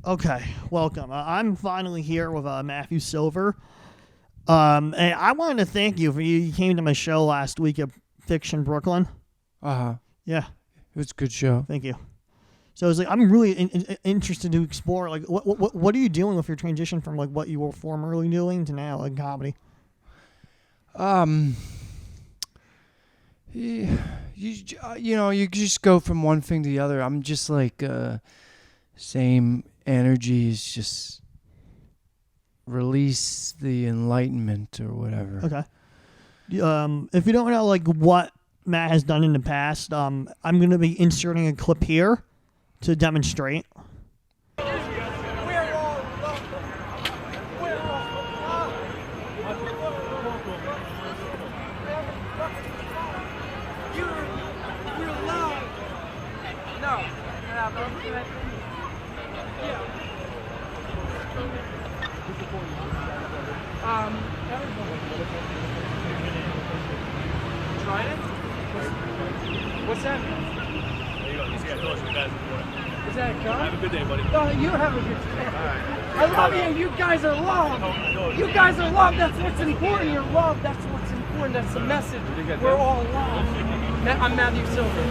Okay, welcome. I'm finally here with Matthew Sliver. And I wanted to thank you for you came to my show last week at Fiction Brooklyn. It Yeah, was a good show. thank you. So it's like I'm really interested to explore like what are you doing with your transition from like what you were formerly doing to now like comedy? You just go from one thing to the other. I'm just like same energy is just release the enlightenment or whatever. Okay. If you don't know like what Matt has done in the past, I'm going to be inserting a clip here to demonstrate. Tried it? What's that? There you go. You see, I told you guys before. Is that a car? Have a good day, buddy. Oh, you have a good day. All right. I love you. You guys are love. You guys are love. That's what's important. You're love. That's what's important. That's the message. We're all love. I'm Matthew Sliver.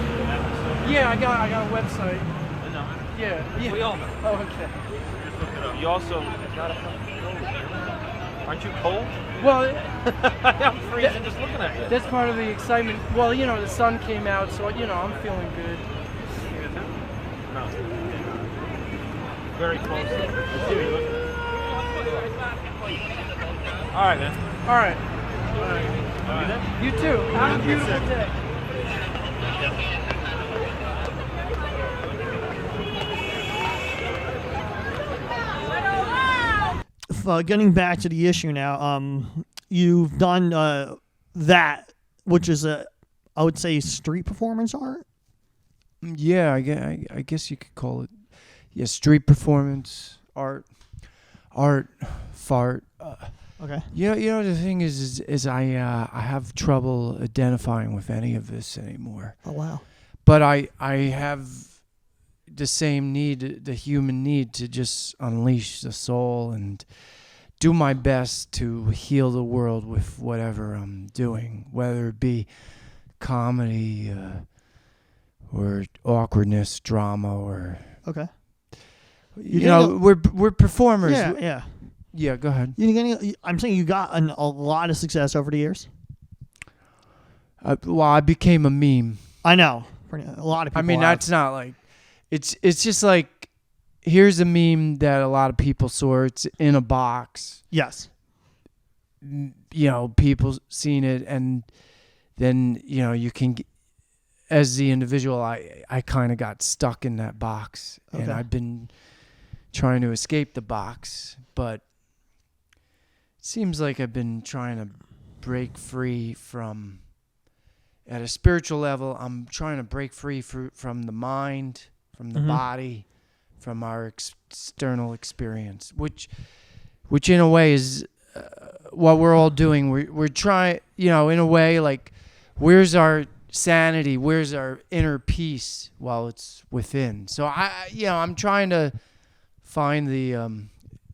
Yeah, I got a website. Yeah. We all know. Oh, okay. Just look it up. You also got a aren't you cold? Well, I'm freezing just looking at you. that's part of the excitement. Well, the sun came out, so I'm feeling good. No. Very close. All right, man. All right. All right. You too. Have a beautiful day. Getting back to the issue now, you've done that, which is I would say street performance art. Yeah, I guess you could call it. Yeah, street performance, art, fart. Okay. You know the thing is I have trouble identifying with any of this anymore. Oh wow. But I have the same need, the human need to just unleash the soul and do my best to heal the world with whatever I'm doing, whether it be comedy or awkwardness, drama, or Okay. we're performers. Yeah. Yeah, go ahead. I'm saying you got a lot of success over the years. Well, I became a meme. I know. A lot of people. I mean, have. that's not like it's just like here's a meme that a lot of people saw. It's in a box. Yes. People seen it, and then you can, as the individual, I kind of got stuck in that box, and I've been trying to escape the box, but it seems like I've been trying to break free from. At a spiritual level, I'm trying to break free from the mind, from the body, from our external experience, which in a way is what we're all doing. We're trying, in a way, like, where's our sanity? Where's our inner peace while it's within? So I'm trying to find the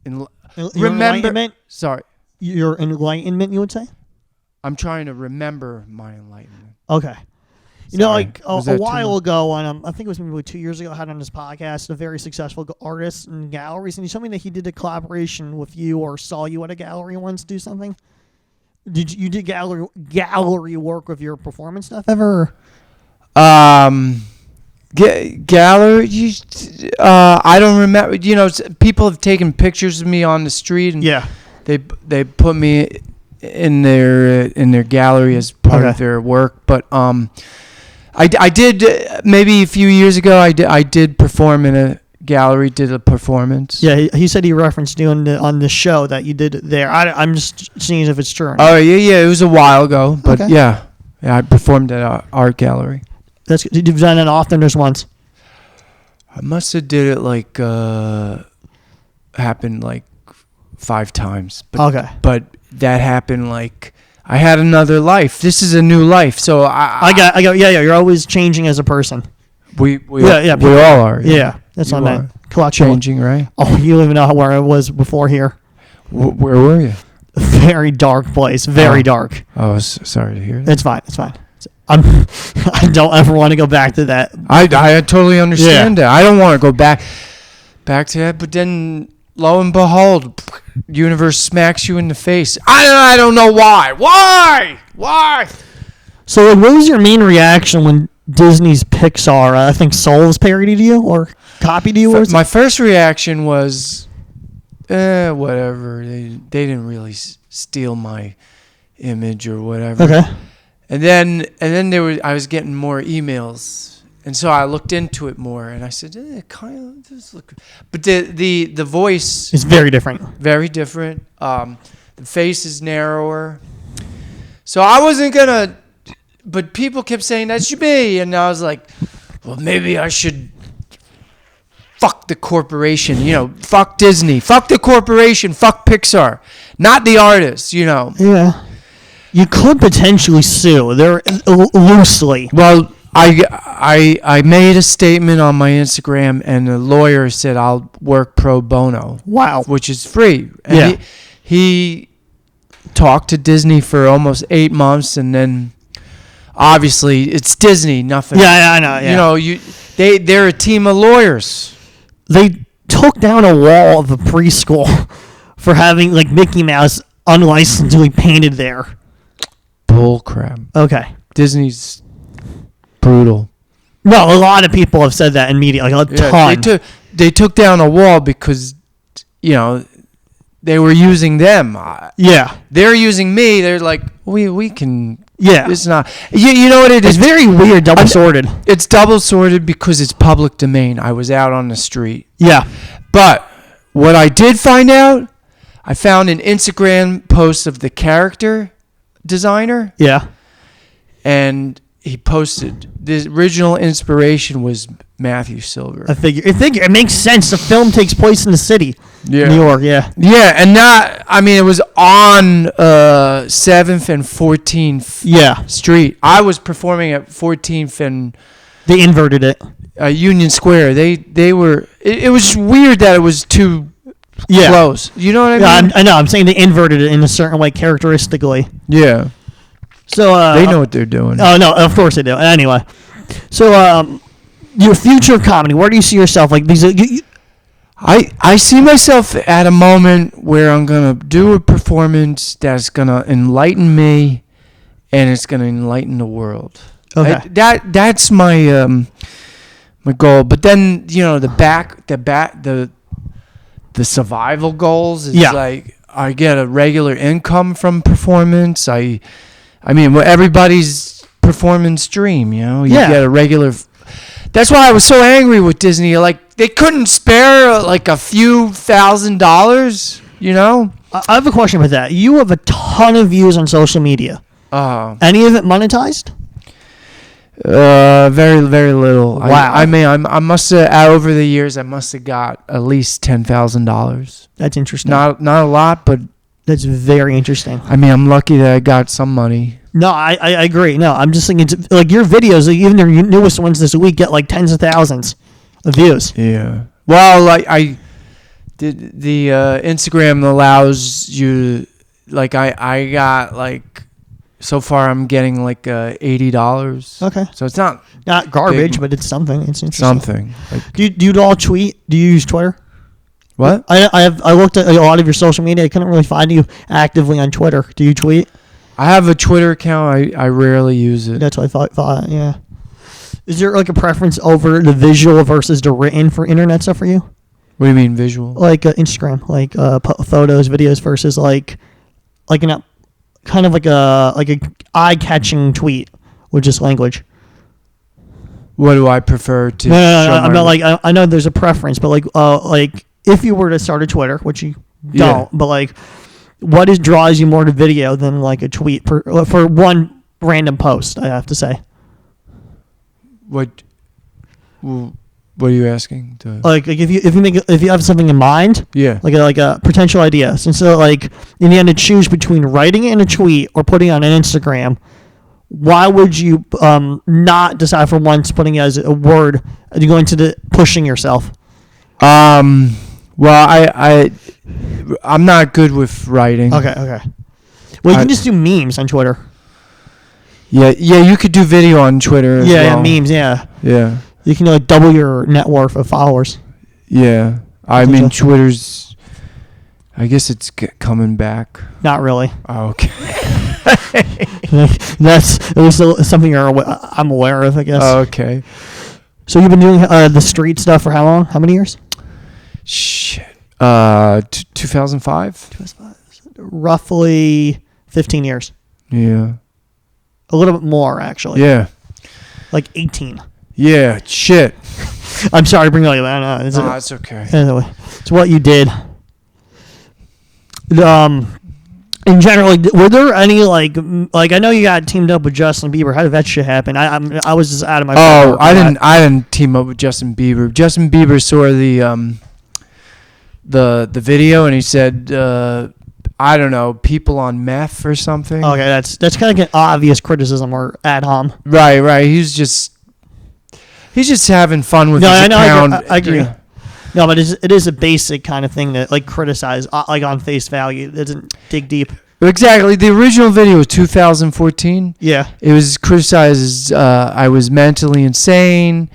Enlightenment? Sorry, Your enlightenment, you would say? I'm trying to remember my enlightenment. Okay. Sorry. A while ago, on I think it was maybe 2 years ago, I had on this podcast a very successful artist in galleries, and he told me that he did a collaboration with you or saw you at a gallery once do something. Did you did gallery work with your performance stuff ever? Gallery. I don't remember. People have taken pictures of me on the street, and they put me in their gallery as part of their work. But I did maybe a few years ago. I did perform in a gallery. Did a performance. Yeah, he said he referenced you on the show that you did there. I'm just seeing if it's true. Oh yeah. It was a while ago, but yeah, I performed at an art gallery. That's good. You've done it often, or just once? I must have did it like happened like 5 times. But, But that happened like I had another life. This is a new life. So I got yeah. You're always changing as a person. We all are. Yeah, that's what I meant. collection. changing, right? Oh, you don't even know where I was before here. Where were you? Very dark place. Very dark. I was sorry to hear that. It's fine. It's fine. I don't ever want to go back to that. I totally understand that. I don't want to go back to that, but then lo and behold, universe smacks you in the face. I don't know why. Why? So, like, what was your main reaction when Disney's Pixar, I think Soul's parodied you or copied you? My first reaction was, whatever. They didn't really steal my image or whatever. Okay. And then I was getting more emails, and so I looked into it more, and I said, kind of does look. But the voice is very different. Very different. The face is narrower. So I wasn't gonna, but people kept saying that should be, and I was like, well, maybe I should. Fuck the corporation, fuck Disney, fuck the corporation, fuck Pixar, not the artists, Yeah. You could potentially sue. They're loosely. Well, I made a statement on my Instagram, and the lawyer said I'll work pro bono. Wow. Which is free. And yeah. He talked to Disney for almost 8 months, and then obviously it's Disney, nothing. Yeah, I know. Yeah. They're a team of lawyers. They took down a wall of a preschool for having like Mickey Mouse unlicensedly painted there. Bull crap. Okay. Disney's brutal. No, a lot of people have said that in media, like a ton. They took down a wall because, they were using them. Yeah. They're using me. They're like, we can. Yeah. It's not. You know what it is? It's very weird, double-sorted. It's double-sorted because it's public domain. I was out on the street. Yeah. But what I did find out, I found an Instagram post of the character designer. Yeah. And he posted the original inspiration was Matthew Sliver. I figure it makes sense. The film takes place in the city, New York. Yeah. Yeah, and it was on 7th and 14th Street. I was performing at 14th and they inverted it. Union Square. They were. It was weird that it was too close. You know what I mean? I know. I'm saying they inverted it in a certain way, characteristically. Yeah. So they know what they're doing. Oh no, of course they do. Anyway, so your future of comedy, where do you see yourself? Like these, I see myself at a moment where I'm gonna do a performance that's gonna enlighten me, and it's gonna enlighten the world. Okay. That's my my goal. But then the survival goals is like I get a regular income from performance. I mean, everybody's performance dream, you get a regular. That's why I was so angry with Disney. Like they couldn't spare like a few $1,000s, I have a question about that. You have a ton of views on social media. Any of it monetized? Very, very little. Wow. I must have over the years. I must have got at least $10,000. That's interesting. Not a lot, but that's very interesting. I mean, I'm lucky that I got some money. No, I agree. No, I'm just thinking, it's like your videos, even your newest ones this week, get like tens of thousands of views. Yeah. Well, like I did the Instagram allows you, like I got like so far I'm getting like $80. Okay. So it's not garbage, big, but it's something. It's interesting. Something. Like, do you all tweet? Do you use Twitter? What? I looked at a lot of your social media. I couldn't really find you actively on Twitter. Do you tweet? I have a Twitter account. I rarely use it. That's what I thought. Yeah. Is there like a preference over the visual versus the written for internet stuff for you? What do you mean visual? Like Instagram, like photos, videos versus like an kind of like a eye-catching tweet with just language. What do I prefer to? No, I'm not like I know there's a preference, but like if you were to start a Twitter, which you don't, but like, what draws you more to video than like a tweet for one random post? I have to say. What are you asking? Like if you have something in mind, like a potential idea. So like in the end, to choose between writing it in a tweet or putting it on an Instagram, why would you not decide for once putting it as a word and going to the pushing yourself? Well, I'm not good with writing. Okay. Well, you can just do memes on Twitter. Yeah. You could do video on Twitter as well. Yeah, memes. Yeah. Yeah. You can like double your net worth of followers. Yeah. I mean, Twitter's. I guess it's coming back. Not really. Oh, okay. That's at least something I'm aware of, I guess. Oh, okay. So you've been doing the street stuff for how long? How many years? Shit. 2005. Roughly 15 years. Yeah. A little bit more, actually. Yeah. Like 18. Yeah. Shit. I'm sorry to bring it like that. No, it's okay. Anyway, it's what you did. In general, were there any like I know you got teamed up with Justin Bieber. How did that shit happen? I was just out of my. Oh, I didn't team up with Justin Bieber. Justin Bieber saw the video and he said, I don't know, people on meth or something. Okay, that's kind of like an obvious criticism or ad hom. Right. He's just having fun with his account. I agree. Yeah. No, but it is a basic kind of thing that like criticize like on face value. It doesn't dig deep. Exactly. The original video was 2014. Yeah. It was criticized as I was mentally insane,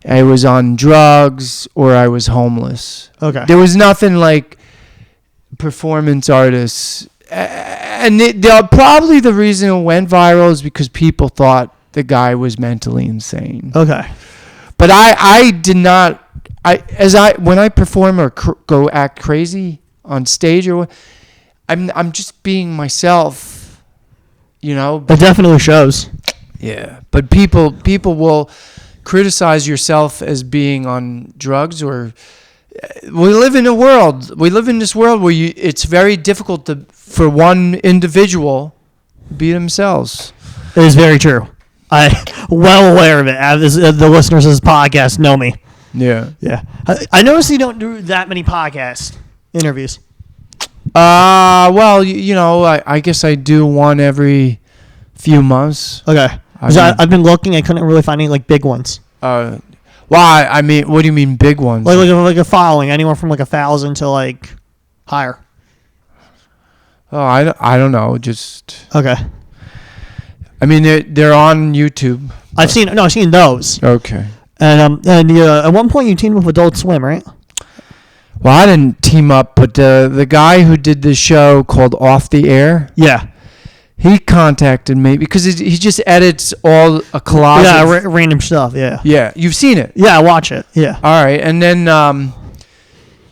I was on drugs, or I was homeless. Okay. There was nothing like performance artists. And probably the reason it went viral is because people thought the guy was mentally insane. Okay. But I did not. When I perform or go act crazy on stage, or I'm just being myself, you know. It definitely shows. Yeah, but people will criticize yourself as being on drugs, or we live in this world where it's very difficult for one individual to be themselves. It is very true. I'm well aware of it. The listeners of this podcast know me. Yeah. I noticed you don't do that many podcast interviews. Well, I guess I do one every few months. Okay. I've been looking. I couldn't really find any like big ones. Well, I mean, what do you mean big ones? Like a following, anywhere from like 1,000 to like higher. Oh, I don't know. Just okay. I mean, they're on YouTube. I've seen those. Okay. And at one point you teamed with Adult Swim, right? Well, I didn't team up, but the guy who did this show called Off the Air. Yeah. He contacted me because he just edits all a collage. Yeah, random stuff. Yeah. Yeah, you've seen it. Yeah, I watch it. Yeah. All right, and then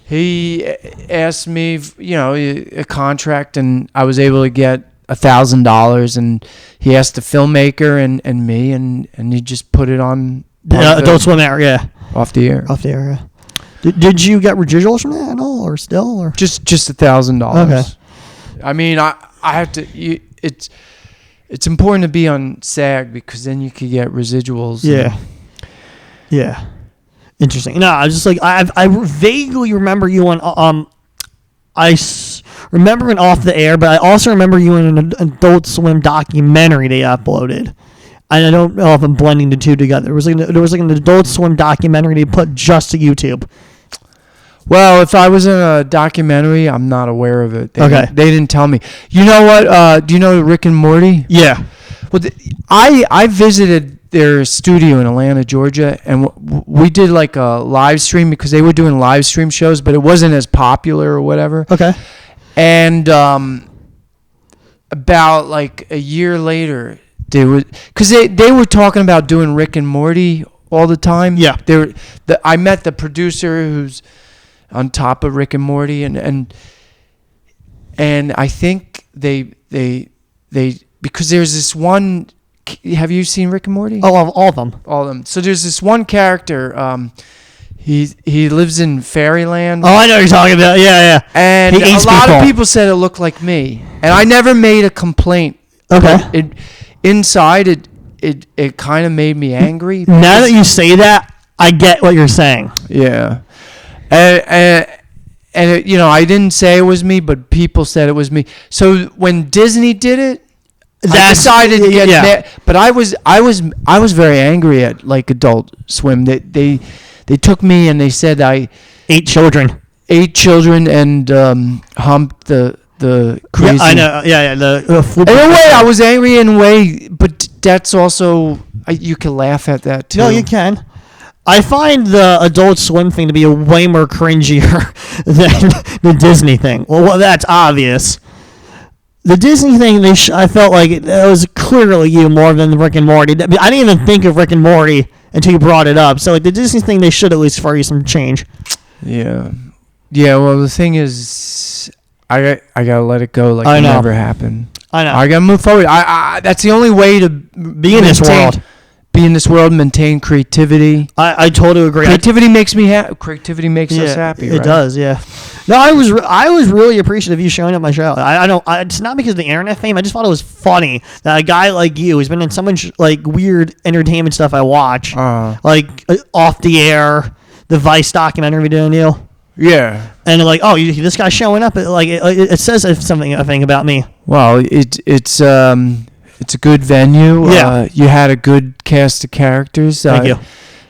he asked me, a contract, and I was able to get $1,000, and he asked the filmmaker and me, and he just put it on. Adult Swim Air, yeah. Off the Air. Off the Air, yeah. Did you get residuals from that at all, or still, or just $1,000? Okay. I mean, I have to. It's important to be on SAG because then you could get residuals. Yeah. Yeah. Interesting. No, I was just like I vaguely remember you on remember in Off the Air, but I also remember you in an Adult Swim documentary they uploaded. And I don't know if I'm blending the two together. There was like an Adult Swim documentary they put just to YouTube. Well, if I was in a documentary, I'm not aware of it. They didn't tell me. You know what? Do you know Rick and Morty? Yeah. Well, I visited their studio in Atlanta, Georgia, and we did like a live stream because they were doing live stream shows, but it wasn't as popular or whatever. Okay. And about like a year later, they were talking about doing Rick and Morty all the time. Yeah. I met the producer who's on top of Rick and Morty, and I think they because there's this one. Have you seen Rick and Morty? Oh, all of them. All of them. So there's this one character. He lives in Fairyland. Oh, I know what you're talking about. Yeah. And a lot of people said it looked like me, and I never made a complaint. Okay. Inside it kind of made me angry. Now that you say that, I get what you're saying. Yeah. And I didn't say it was me, but people said it was me. So when Disney did it, I decided to get mad. But I was very angry at like Adult Swim. They they took me and they said I 8 children. 8 children and humped the crazy. Yeah, I know. Yeah. In a way, I was angry in a way, but that's also you can laugh at that too. No, you can. I find the Adult Swim thing to be way more cringier than the Disney thing. Well, that's obvious. The Disney thing, I felt like it was clearly you more than the Rick and Morty. I didn't even think of Rick and Morty until you brought it up. So, like, the Disney thing, they should at least for you some change. Yeah. Yeah, well, the thing is, I gotta let it go like I it know. never happened. I know. I gotta move forward. That's the only way to Be in this world. Be in this world, maintain creativity. I totally agree. Creativity makes me happy. Creativity makes us happy, right? It does, yeah. No, I was really appreciative of you showing up my show. It's not because of the internet fame. I just thought it was funny that a guy like you who's been in so much like weird entertainment stuff I watch, like Off the Air, the Vice documentary video, Neil. Yeah. And like, oh, this guy's showing up. It says something I think about me. Well, it's a good venue. Yeah. You had a good cast of characters. Thank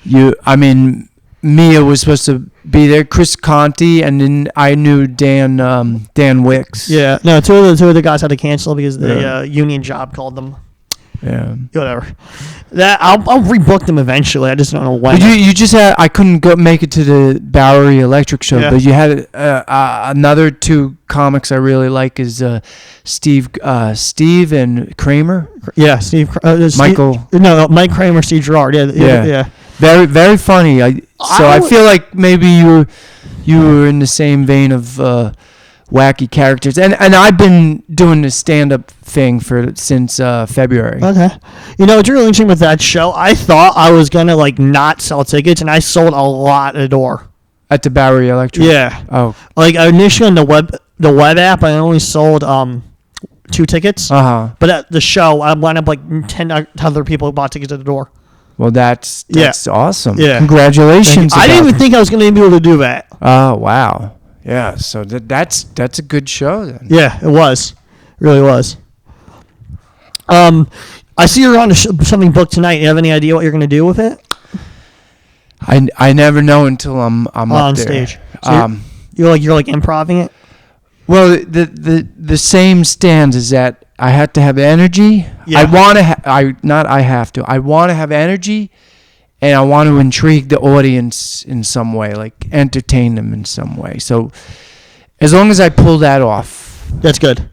you. I mean, Mia was supposed to be there. Chris Conti, and then I knew Dan Wicks. Yeah. No, two of the guys had to cancel because the union job called them. Yeah. Whatever. That I'll rebook them eventually. I just don't know when. But you just had. I couldn't go make it to the Bowery Electric show, but you had another 2 comics I really like is Steve and Kramer. Yeah, Steve. Michael. No, Mike Kramer, Steve Gerard. Yeah. Very, very funny. I feel like maybe you were in the same vein of wacky characters, and I've been doing the stand-up thing since February. Okay. It's really interesting with that show. I thought I was gonna like not sell tickets, and I sold a lot at the door. At the Bowery Electric. Yeah. Oh. Like initially on the web app, I only sold 2 tickets. But at the show, I wound up like 10 other people who bought tickets at the door. Well, that's awesome. Yeah. Congratulations. I didn't even think I was going to be able to do that. Oh, wow. Yeah, so that's a good show then. Yeah, it was. It really was. I see you're on something booked tonight. You have any idea what you're going to do with it? I never know until I'm on up there. stage. So you're like improvising it? Well, the same stands is that I have to have energy. Yeah. I want to I want to have energy, and I want to intrigue the audience in some way, like entertain them in some way. So as long as I pull that off. That's good.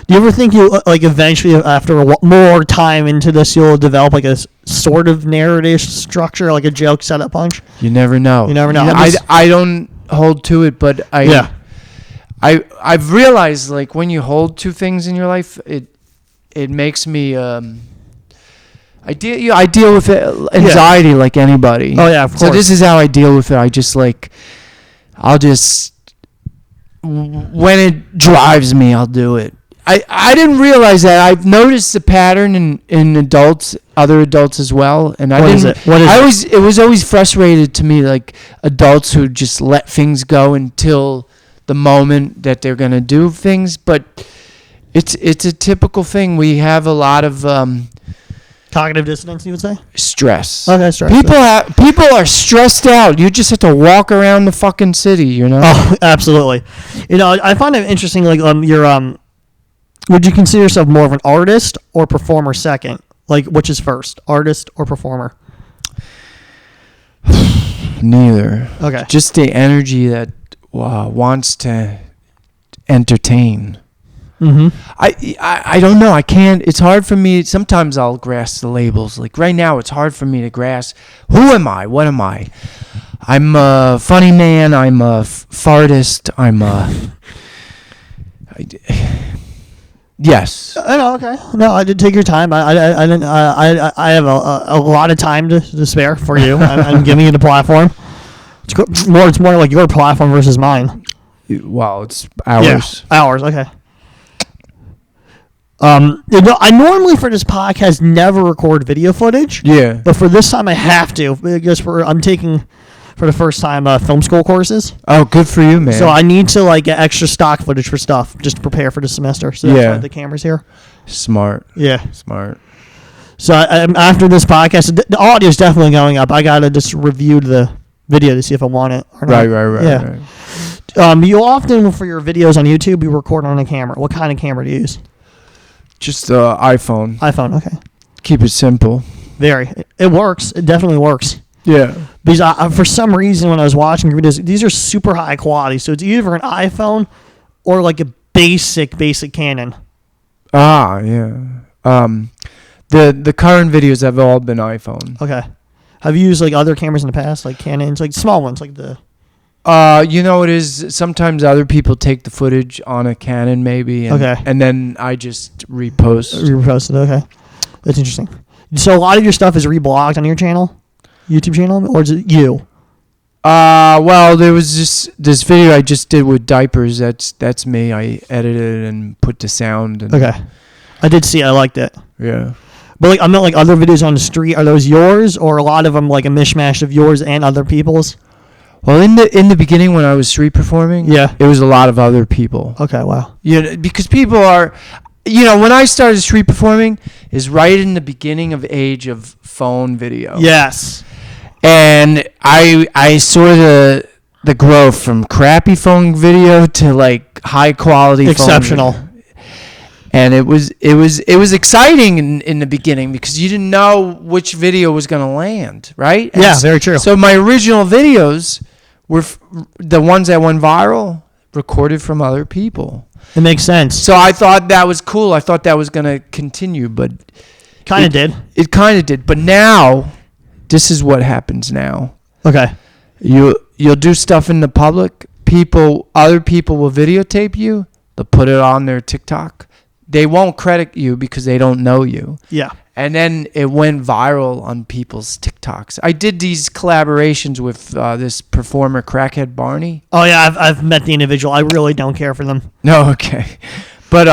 Do you ever think you like eventually after more time into this you'll develop like a sort of narrative structure, like a joke setup punch? You never know. I don't hold to it, but I've realized like when you hold to things in your life, it makes me I deal with anxiety like anybody. Oh yeah, of course. So this is how I deal with it. I'll just when it drives me, I'll do it. I didn't realize that. I've noticed the pattern in adults, other adults as well, and I didn't. It was always frustrated to me, like adults who just let things go until the moment that they're gonna do things. But it's a typical thing. We have a lot of cognitive dissonance, you would say? Stress. Okay, stress. People are stressed out. You just have to walk around the fucking city, Oh, absolutely. I find it interesting. Like would you consider yourself more of an artist or performer second? Like, which is first, artist or performer? Neither. Okay. Just the energy that wants to entertain. Mm-hmm. I don't know. I can't. It's hard for me. Sometimes I'll grasp the labels. Like right now, it's hard for me to grasp. Who am I? What am I? I'm a funny man. I'm a fartist. I'm a... Yes. No, okay. No, I did take your time. I have a lot of time to spare for you. I'm giving you the platform. It's more like your platform versus mine. Well, it's ours. Yeah, ours. Okay. I normally for this podcast never record video footage. Yeah. But for this time I have to because I'm taking for the first time film school courses. Oh, good for you, man. So I need to get extra stock footage for stuff just to prepare for the semester. So that's why the camera's here. Smart. Yeah. Smart. So after this podcast, the audio is definitely going up. I gotta just review the video to see if I want it or not. Right. Yeah. Right. You often, for your videos on YouTube, you record on a camera. What kind of camera do you use? Just iPhone. iPhone, okay. Keep it simple. Very. It works. It definitely works. Yeah. Because for some reason, when I was watching your videos, these are super high quality. So it's either an iPhone or like a basic Canon. Ah, yeah. The current videos have all been iPhone. Okay. Have you used like other cameras in the past, like Canons, like small ones, like the? You know, it is sometimes other people take the footage on a Canon maybe. And, Okay. And then I just repost. Reposted. Okay. That's interesting. So a lot of your stuff is reblogged on your channel, YouTube channel, or is it you? Well, there was this video I just did with diapers. That's me. I edited and put the sound. And, Okay. I did see it. I liked it. Yeah. But like, I meant like other videos on the street. Are those yours, or a lot of them like a mishmash of yours and other people's? Well, in the beginning when I was street performing, Yeah. it was a lot of other people. Okay. Wow. You know, because people are, you know, when I started street performing is right in the beginning of age of phone video. Yes. And I saw the growth from crappy phone video to like high quality Exceptional. phone video. And it was exciting in the beginning because you didn't know which video was going to land, right? Yeah, very true. So my original videos were the ones that went viral, recorded from other people. It makes sense. So I thought that was cool. I thought that was going to continue, but Kind of did. It kind of did. But now, this is what happens now. Okay. You'll do stuff in the public. Other people will videotape you. They'll put it on their TikTok. They won't credit you because they don't know you. Yeah. And then it went viral on people's TikToks. I did these collaborations with this performer, Crackhead Barney. Oh yeah, I've met the individual. I really don't care for them. No, okay. But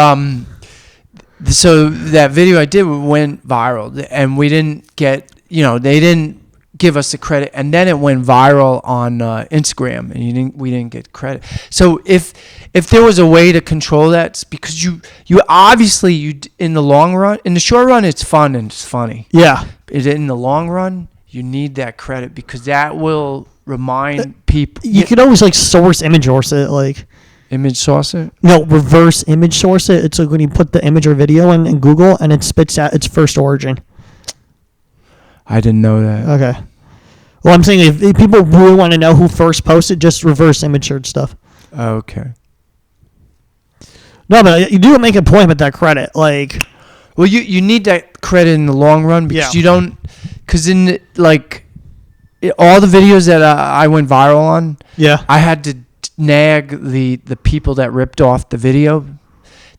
so that video I did went viral, and we didn't get, they didn't give us the credit, and then it went viral on Instagram, and we didn't get credit. So if there was a way to control that, because you obviously in the long run, in the short run, it's fun and it's funny. Yeah. In the long run, you need that credit because that will remind people. You could always like source image source it, like Image source it? no, reverse image source it. It's like when you put the image or video in Google and it spits out its first origin. I didn't know that. Okay. Well, I'm saying if people really want to know who first posted, just reverse image search stuff. Okay. No, but you do make a point with that credit. Like, well, you need that credit in the long run because you don't, because in all the videos that I went viral on, I had to nag the people that ripped off the video.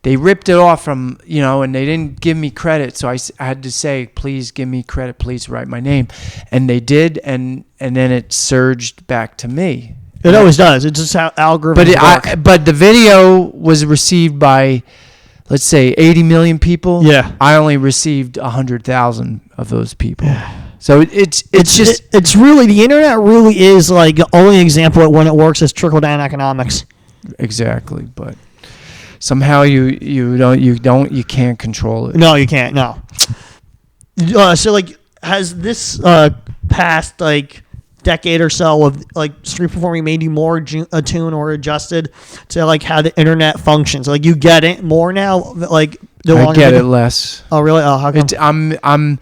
They ripped it off from, and they didn't give me credit. So I had to say, please give me credit. Please write my name. And they did. And then it surged back to me. It always does. It's just how algorithms work. But the video was received by, let's say, 80 million people. Yeah. I only received 100,000 of those people. So it's really, the internet really is like the only example of when it works is trickle down economics. Exactly. But somehow you can't control it. No, you can't. No. So like, has this past like decade or so of like street performing made you more attuned or adjusted to like how the internet functions? Like you get it more now. Like I get it less. Oh really? Oh, how come? I'm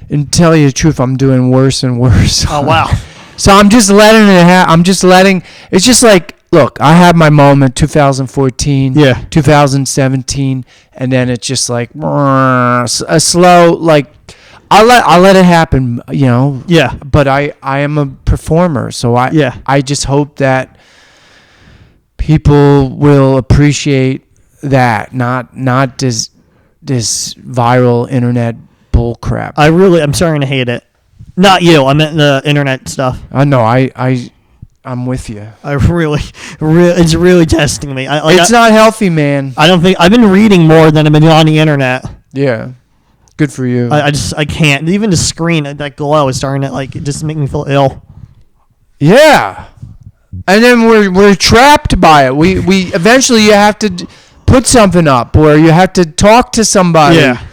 and tell you the truth, I'm doing worse and worse. Oh wow. So I'm just letting it happen. It's just like, look, I had my moment 2014, 2017, and then it's just like a slow, like I'll let it happen, Yeah. But I am a performer, so I just hope that people will appreciate that, not this viral internet bull crap. I'm starting to hate it. Not you. I meant the internet stuff. I know. I'm with you. I really, it's really testing me. It's not healthy, man. I don't think I've been reading more than I've been on the internet. Yeah, good for you. I can't. Even the screen, that glow is starting to it just make me feel ill. Yeah, and then we're trapped by it. We eventually you have to put something up, or you have to talk to somebody. Yeah.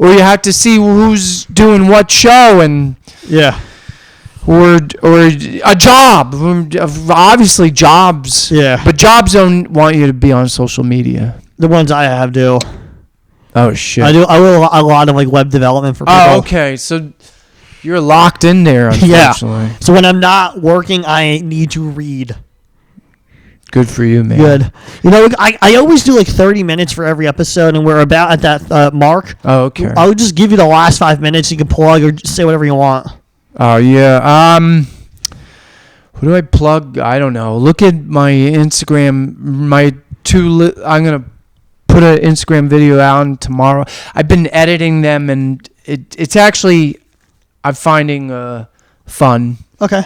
Or you have to see who's doing what show, and or a job. Obviously, jobs. Yeah. But jobs don't want you to be on social media. The ones I have do. Oh shit. I do a lot of like web development for people. Oh, okay. So you're locked in there, unfortunately. Yeah. So when I'm not working, I need to read. Good for you, man. Good. You know, I always do like 30 minutes for every episode, and we're about at that mark. Oh, okay. I would just give you the last 5 minutes. You can plug or just say whatever you want. Oh, yeah. Who do I plug? I don't know. Look at my Instagram. I'm going to put an Instagram video out tomorrow. I've been editing them, and it's actually, I'm finding fun. Okay.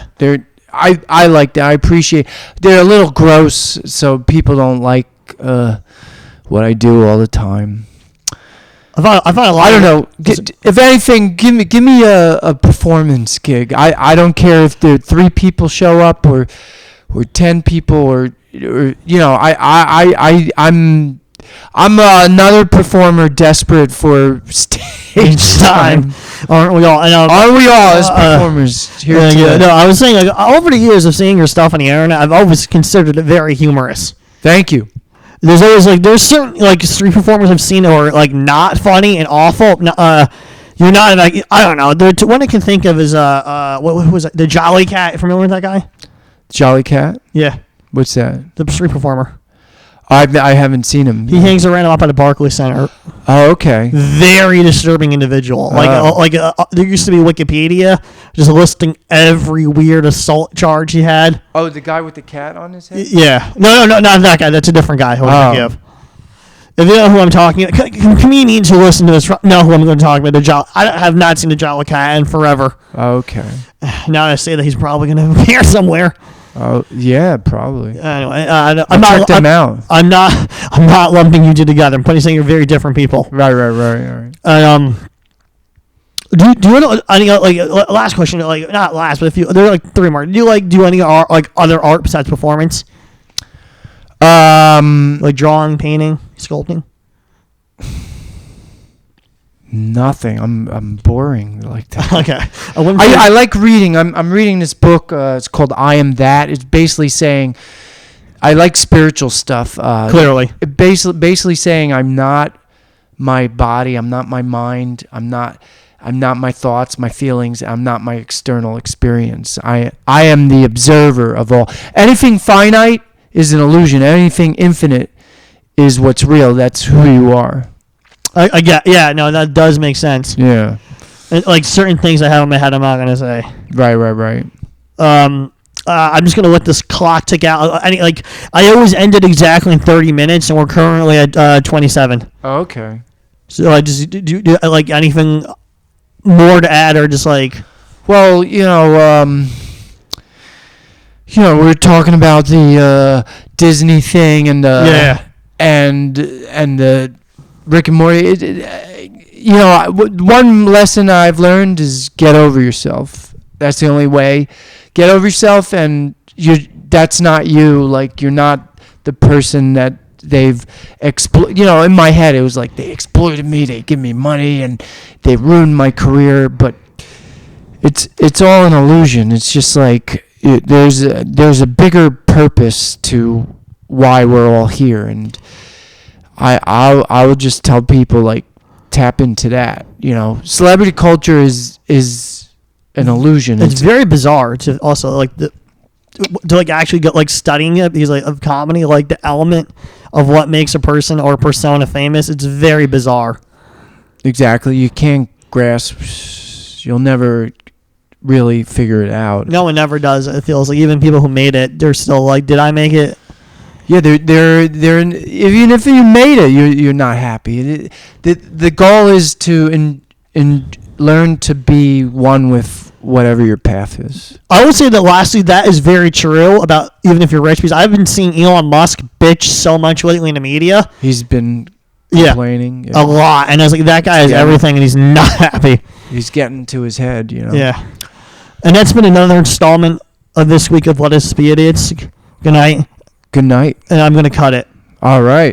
I like that. I appreciate. They're a little gross, so people don't like what I do all the time. I find a lot. I don't know. If anything, give me a performance gig. I don't care if there 3 people show up or 10 people or you know. I'm another performer desperate for stage time. Aren't we all? Aren't we all as performers here today? No, I was saying, like, over the years of seeing your stuff on the internet, I've always considered it very humorous. Thank you. There's always there's certain street performers I've seen that are not funny and awful. You're not like, I don't know. The one I can think of is what was it? The Jolly Cat. Familiar with that guy? Jolly Cat? Yeah. What's that? The street performer. I haven't seen him. He hangs around up at the Barclays Center. Oh, okay. Very disturbing individual. There used to be Wikipedia just listing every weird assault charge he had. Oh, the guy with the cat on his head? Yeah. No, not that guy. That's a different guy. If you know who I'm talking about, comedians who listen to this know who I'm going to talk about. I have not seen the Jolly Cat in forever. Okay. Now I say that he's probably going to appear somewhere. Oh yeah, probably. Anyway, I'm not. I'm not lumping you two together. I'm saying you're very different people. Right. Do you know any last question? Not last, but there are 3 more. Do you do any art, other art besides performance? Like drawing, painting, sculpting. Nothing. I'm boring like that. Okay. I like reading. I'm reading this book. It's called I Am That. It's basically saying I like spiritual stuff. Clearly. Basically saying I'm not my body. I'm not my mind. I'm not my thoughts, my feelings. I'm not my external experience. I am the observer of all. Anything finite is an illusion. Anything infinite is what's real. That's who you are. I get, yeah, no, that does make sense. Yeah. And, certain things I have in my head I'm not going to say. Right. I'm just going to let this clock tick out. I always ended exactly in 30 minutes, and we're currently at 27. Oh, okay. So I just, do anything more to add, or just Well, we were talking about the Disney thing and and the Rick and Morty. One lesson I've learned is get over yourself. That's the only way. Get over yourself, and that's not you. You're not the person that they've exploited. In my head, it was like they exploited me. They give me money, and they ruined my career. But it's all an illusion. It's just there's a bigger purpose to why we're all here, and I would just tell people tap into that. Celebrity culture is an illusion. It's very bizarre to also actually get studying it, because of comedy, the element of what makes a person or persona famous. It's very bizarre. Exactly. You can't grasp. You'll never really figure it out. No one ever does. It feels like even people who made it, they're still did I make it? Yeah, they're even if you made it, you're not happy. The goal is to learn to be one with whatever your path is. I would say that lastly, that is very true about even if you're rich, because I've been seeing Elon Musk bitch so much lately in the media. He's been complaining a lot, and I was like, that guy is everything, and he's not happy. He's getting to his head, Yeah, and that's been another installment of this week of What Is Speedo. Good night. Good night. And I'm going to cut it. All right.